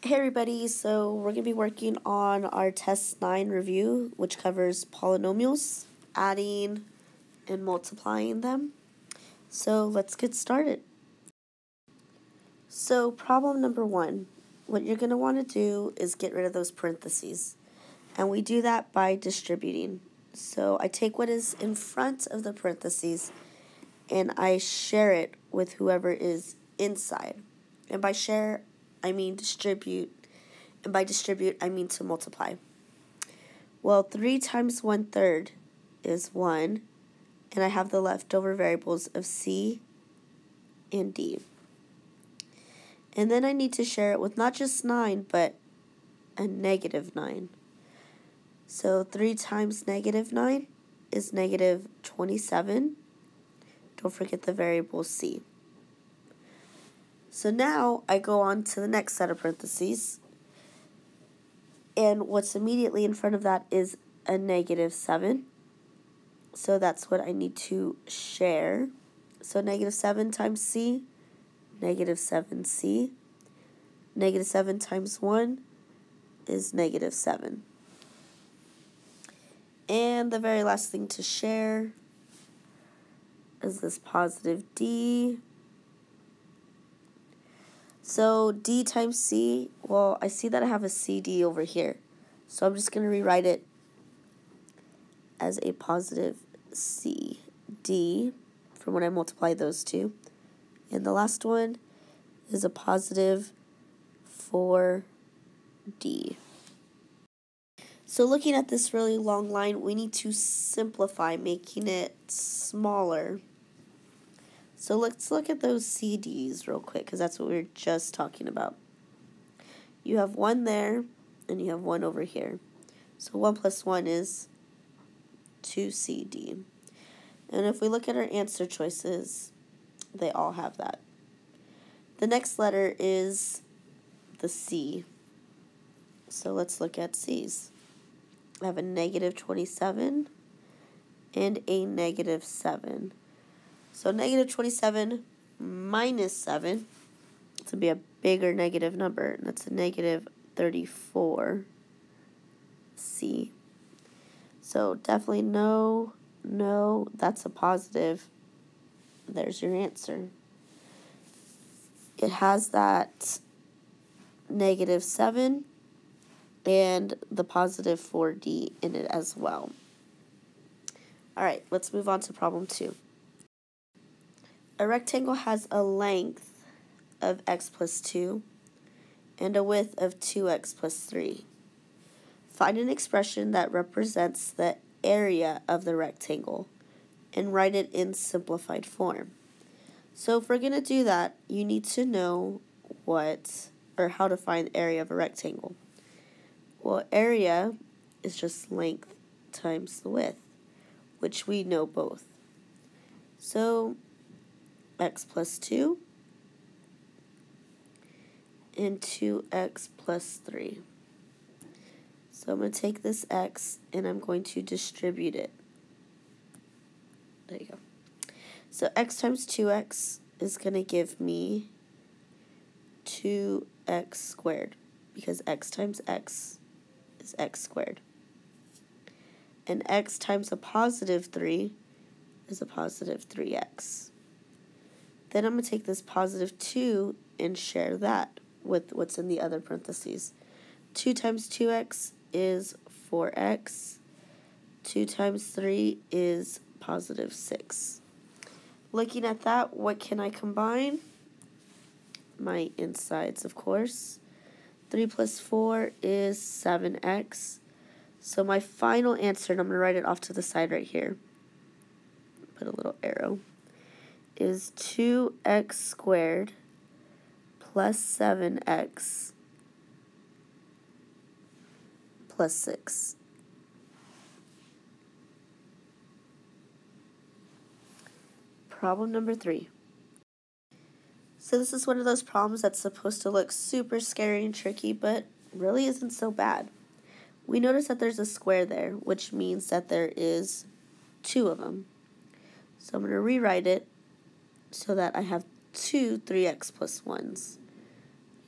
Hey everybody, so we're going to be working on our test 9 review, which covers polynomials, adding and multiplying them. So let's get started. So problem number 1, what you're going to want to do is get rid of those parentheses. And we do that by distributing. So I take what is in front of the parentheses and I share it with whoever is inside. And by share, I mean distribute. And by distribute, I mean to multiply. Well, 3 times 1/3 is 1. And I have the leftover variables of C and D. And then I need to share it with not just 9, but a -9. So 3 times -9 is -27. Don't forget the variable C. So now I go on to the next set of parentheses. And what's immediately in front of that is a -7. So that's what I need to share. So -7 times C, -7C. -7 times 1 is -7. And the very last thing to share is this positive D. So D times C, well, I see that I have a CD over here. So I'm just going to rewrite it as a positive CD from when I multiply those two. And the last one is a positive 4D. So looking at this really long line, we need to simplify, making it smaller. So let's look at those CDs real quick, because that's what we were just talking about. You have 1 there, and you have 1 over here. So 1 plus 1 is 2CD. And if we look at our answer choices, they all have that. The next letter is the C. So let's look at C's. I have a -27 and a -7. So -27 minus 7, it's going to be a bigger negative number, and that's a -34C. So definitely no, that's a positive. There's your answer. It has that -7 and the positive 4D in it as well. All right, let's move on to problem 2. A rectangle has a length of x plus 2 and a width of 2x plus 3. Find an expression that represents the area of the rectangle and write it in simplified form. So if we're going to do that, you need to know how to find the area of a rectangle. Well, area is just length times the width, which we know both. So x plus 2 and 2x plus 3. So I'm going to take this x and I'm going to distribute it. There you go. So x times 2x is going to give me 2x squared, because x times x is x squared. And x times a positive 3 is a positive 3x. Then I'm going to take this positive 2 and share that with what's in the other parentheses. 2 times 2x is 4x. 2 times 3 is positive 6. Looking at that, what can I combine? My insides, of course. 3 plus 4 is 7x. So my final answer, and I'm going to write it off to the side right here, put a little arrow, is 2x squared plus 7x plus 6. Problem number 3. So this is one of those problems that's supposed to look super scary and tricky, but really isn't so bad. We notice that there's a square there, which means that there is 2 of them. So I'm going to rewrite it so that I have 2 3x plus 1s.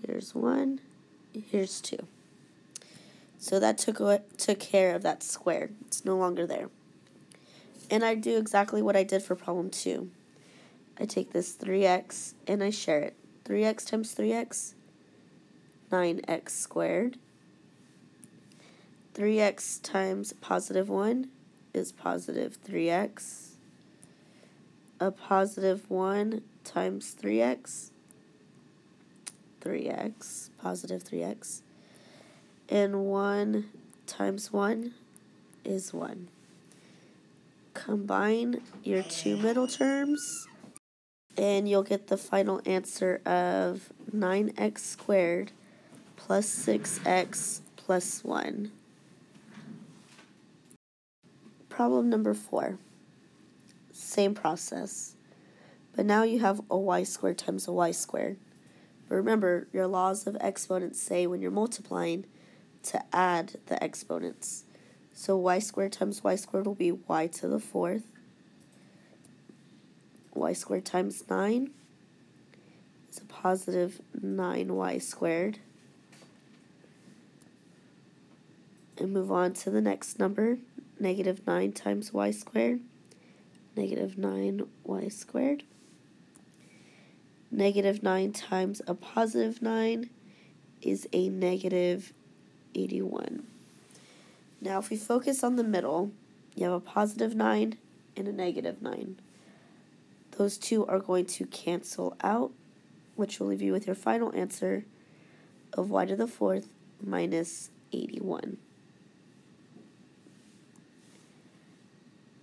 Here's 1 Here's 2. So that took care of that square. It's no longer there. And I do exactly what I did for problem 2. I take this 3x and I share it. 3x times 3x, 9x squared. 3x times positive 1 is positive 3x. A positive 1 times 3x, 3x, positive 3x. And 1 times 1 is 1. Combine your two middle terms, and you'll get the final answer of 9x squared plus 6x plus 1. Problem number 4. Same process, but now you have a y squared times a y squared. But remember, your laws of exponents say when you're multiplying to add the exponents. So y squared times y squared will be y to the 4th. Y squared times 9 is a positive 9y squared. And move on to the next number, negative 9 times y squared, negative 9y squared. Negative 9 times a positive 9 is a negative 81. Now if we focus on the middle, you have a positive 9 and a negative 9. Those two are going to cancel out, which will leave you with your final answer of y to the 4th minus 81.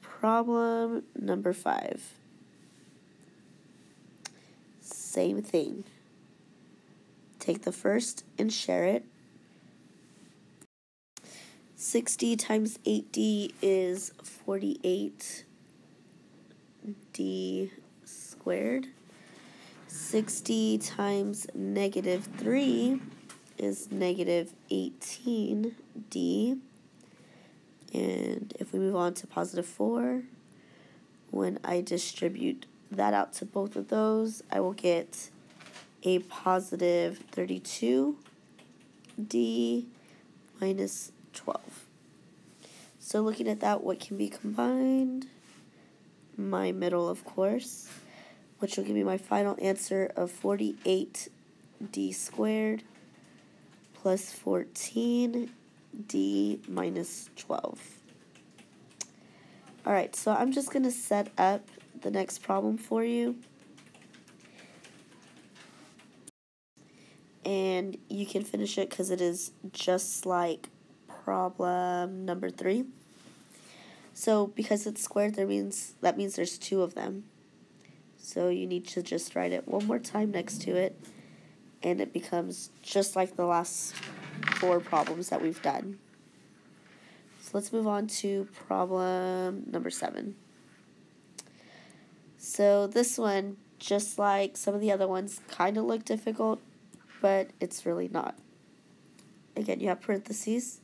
Problem number 5. Same thing. Take the first and share it. 60 times 8d is 48d squared. 60 times negative 3 is negative 18d. And if we move on to positive 4, when I distribute that out to both of those, I will get a positive 32d minus 12. So looking at that, what can be combined? My middle, of course, which will give me my final answer of 48d squared plus 14d minus 12. Alright, so I'm just going to set up the next problem for you. And you can finish it because it is just like problem number 3. So because it's squared, that means there's 2 of them. So you need to just write it one more time next to it, and it becomes just like the last 4 problems that we've done. So let's move on to problem number 7. So this one, just like some of the other ones, kind of look difficult, but it's really not. Again, you have parentheses,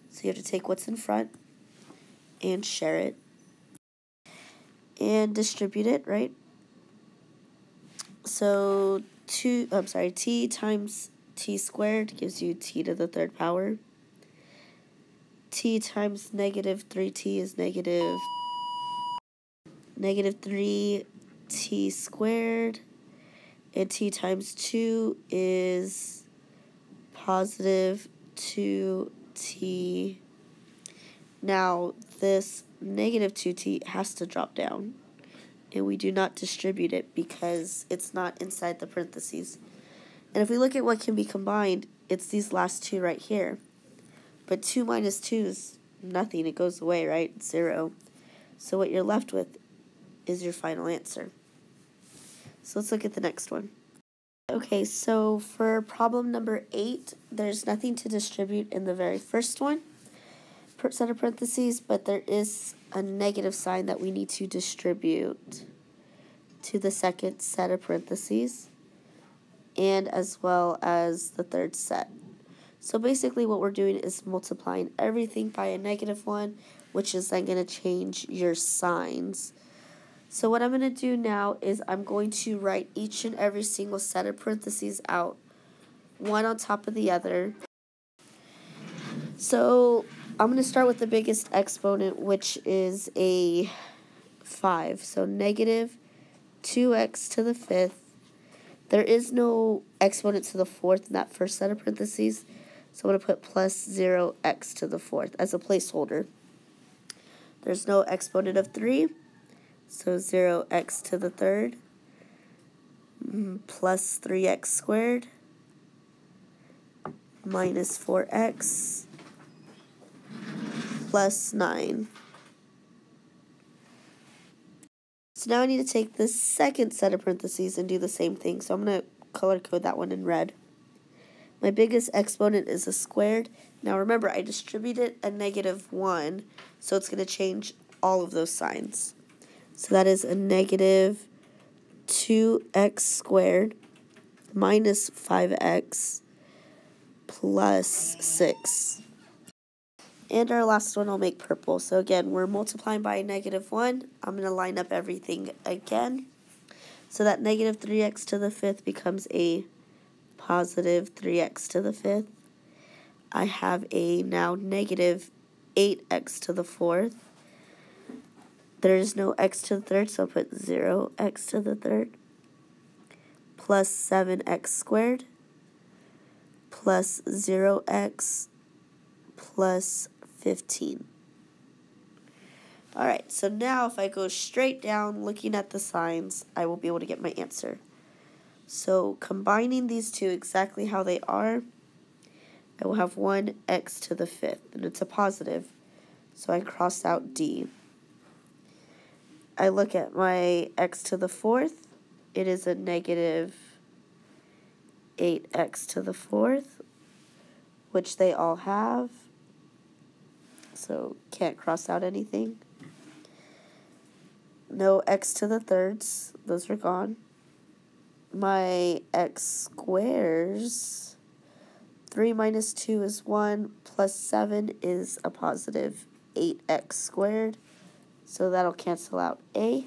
so you have to take what's in front and share it and distribute it, right? So t times t squared gives you t to the 3rd power. T times negative 3t is negative 3t squared, and t times 2 is positive 2t. Now this negative 2t has to drop down, and we do not distribute it because it's not inside the parentheses. And if we look at what can be combined, it's these last 2 right here. But 2 minus 2 is nothing. It goes away, right? It's 0. So what you're left with is your final answer. So let's look at the next one. Okay, so for problem number 8, there's nothing to distribute in the very first one, set of parentheses, but there is a negative sign that we need to distribute to the second set of parentheses, and as well as the third set. So basically what we're doing is multiplying everything by a negative 1, which is then going to change your signs. So what I'm going to do now is I'm going to write each and every single set of parentheses out one on top of the other. So I'm going to start with the biggest exponent, which is a 5. So negative 2x to the 5th. There is no exponent to the 4th in that first set of parentheses, so I'm going to put plus 0x to the 4th as a placeholder. There's no exponent of 3, so 0x to the 3rd plus 3x squared minus 4x plus 9. So now I need to take the second set of parentheses and do the same thing. So I'm going to color code that one in red. My biggest exponent is a squared. Now remember, I distributed a negative 1, so it's going to change all of those signs. So that is a negative 2x squared minus 5x plus 6. And our last one I'll make purple. So again, we're multiplying by a negative 1. I'm going to line up everything again. So that negative 3x to the 5th becomes a positive 3x to the 5th. I have a now negative 8x to the 4th. There is no x to the 3rd, so I'll put 0x to the 3rd. Plus 7x squared. Plus 0x plus 15. Alright, so now if I go straight down looking at the signs, I will be able to get my answer. So combining these two exactly how they are, I will have 1x to the 5th, and it's a positive, so I cross out D. I look at my x to the 4th, it is a negative 8x to the 4th, which they all have, so can't cross out anything. No x to the 3rds, those are gone. My x squares, 3 minus 2 is 1, plus 7 is a positive 8x squared, so that'll cancel out A,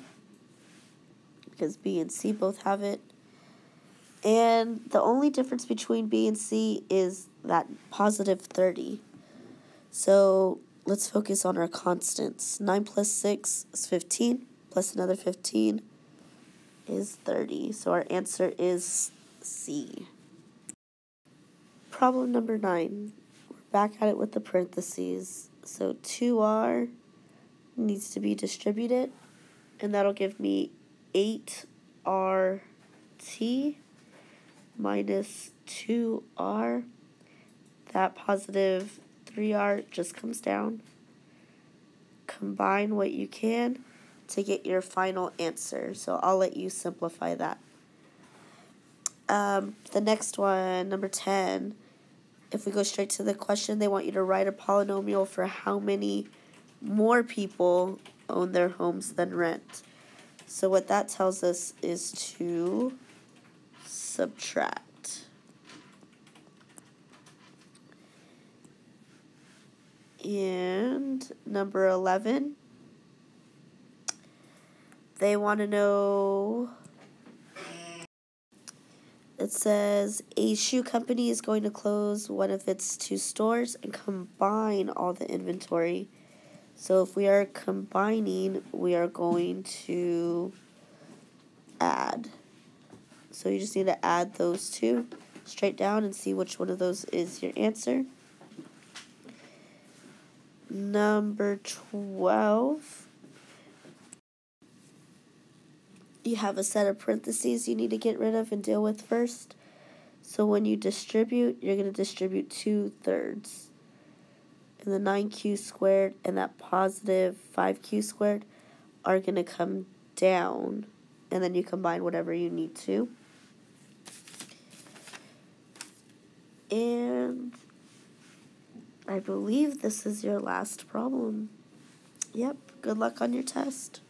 because B and C both have it. And the only difference between B and C is that positive 30. So let's focus on our constants. 9 plus 6 is 15, plus another 15 is 30. So our answer is C. Problem number 9. We're back at it with the parentheses. So 2r needs to be distributed, and that'll give me 8rt minus 2r. That positive 3r just comes down. Combine what you can to get your final answer. So I'll let you simplify that. The next one, number 10, if we go straight to the question, they want you to write a polynomial for how many more people own their homes than rent. So what that tells us is to subtract. And number 11, they want to know, it says a shoe company is going to close one of its 2 stores and combine all the inventory. So if we are combining, we are going to add. So you just need to add those 2 straight down and see which one of those is your answer. Number 12, you have a set of parentheses you need to get rid of and deal with first. So when you distribute, you're going to distribute 2/3. And the 9q squared and that positive 5q squared are going to come down. And then you combine whatever you need to. And I believe this is your last problem. Yep, good luck on your test.